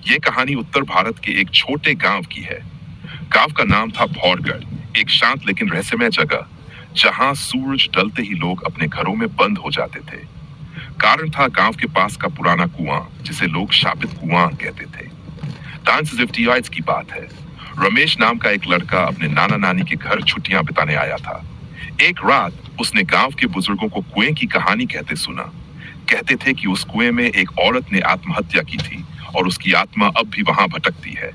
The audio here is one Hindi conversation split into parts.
ये कहानी उत्तर भारत के एक छोटे गांव की है। गांव का नाम था भौरगढ़, एक शांत लेकिन रहस्यमय जगह, जहां सूरज ढलते ही लोग अपने घरों में बंद हो जाते थे। कारण था गांव के पास का पुराना कुआं, जिसे लोग शापित कुआं कहते थे। 1958 की बात है। रमेश नाम का एक लड़का अपने नाना नानी के घर छुट्टियां बिताने आया था। एक रात उसने गांव के बुजुर्गों को कुएं की कहानी कहते सुना। कहते थे कि उस कुएं में एक औरत ने आत्महत्या की थी और उसकी आत्मा अब भी वहां भटकती है।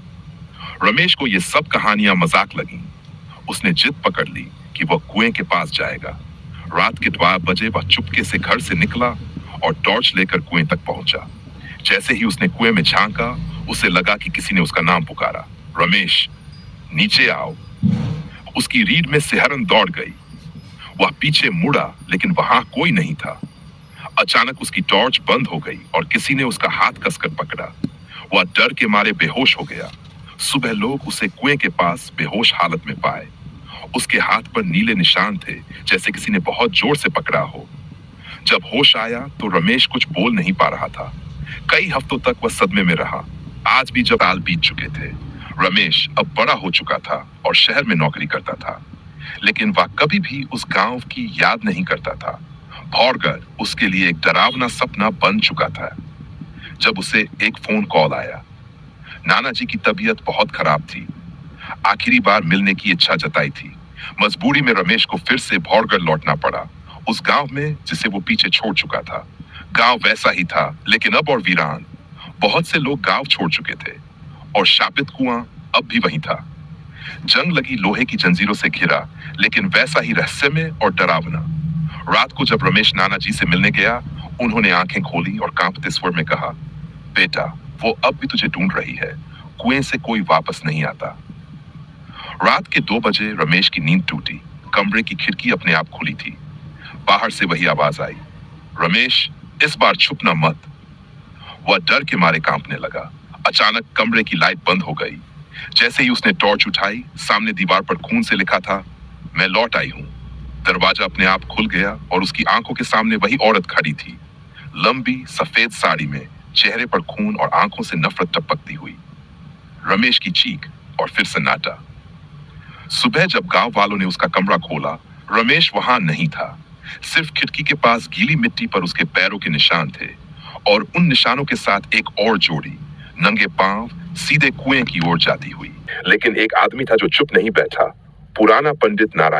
रमेश को ये सब कहानियां मजाक लगी। उसने जिद पकड़ ली कि वह कुएं के पास जाएगा। रात के 12 बजे वह चुपके से घर से निकला और टॉर्च लेकर कुएं तक पहुंचा। जैसे ही उसने कुएं में झांका, उसे लगा कि किसी ने उसका नाम पुकारा, रमेश, नीचे आओ। उसकी रीढ़ में सिहरन दौड़ गई। वह पीछे मुड़ा, लेकिन वहां कोई नहीं था। अचानक उसकी टॉर्च बंद हो गई और किसी ने उसका हाथ कसकर पकड़ा। वह डर के मारे बेहोश हो गया। सुबह लोग उसे कुएं के पास बेहोश हालत में पाए। उसके हाथ पर नीले निशान थे, जैसे किसी ने बहुत जोर से पकड़ा हो। जब होश आया तो रमेश कुछ बोल नहीं पा रहा था। कई हफ्तों तक वह सदमे में रहा। आज भी जब साल बीत चुके थे। रमेश अब बड़ा हो चुका था और शहर में नौकरी करता था, लेकिन वह कभी भी उस गांव की याद नहीं करता था। भौरगढ़ उसके लिए एक डरावना सपना बन चुका था। जब उसे एक फोन कॉल आया। नाना जी की तबीयत बहुत खराब थी। आखिरी बार मिलने की इच्छा जताई थी। मजबूरी में रमेश को फिर से भौरगढ़ लौटना पड़ा, उस गांव में जिसे वो पीछे छोड़ चुका था। गांव वैसा ही था, लेकिन अब और वीरान। बहुत से लोग गांव छोड़ चुके थे और शापित कुआं अब भी वहीं था। जंग लगी लोहे की जंजीरों से घिरा, लेकिन वैसा ही रहस्यमय और डरावना। रात को जब रमेश नाना जी से मिलने गया, उन्होंने आंखें खोली और कांपते स्वर में कहा, बेटा, वो अब भी तुझे ढूंढ रही है। कुएं से कोई वापस नहीं आता। रात के 2 बजे रमेश की नींद टूटी। कमरे की खिड़की अपने आप खुली थी। बाहर से वही आवाज आई, रमेश, इस बार छुपना मत। वह डर के मारे कांपने लगा। अचानक कमरे की लाइट बंद हो गई। जैसे ही उसने टॉर्च उठाई, सामने दीवार पर खून से लिखा था, मैं लौट आई हूं। दरवाजा अपने आप खुल गया और उसकी आंखों के सामने वही औरत खड़ी थी, लंबी सफेद साड़ी में, चेहरे पर खून और आंखों से नफरत टपकती हुई। रमेश की चीख और फिर सन्नाटा। सुबह जब गांव वालों ने उसका कमरा खोला, रमेश वहां नहीं था। सिर्फ खिड़की के पास गीली मिट्टी पर उसके पैरों के निशान थे, और उन निशानों के साथ एक और जोड़ी, नंगे पांव, सीधे कुएं की ओर जाती हुई। लेकिन एक आदमी था जो चुप नहीं बैठा, पुराना पंडित नारायण।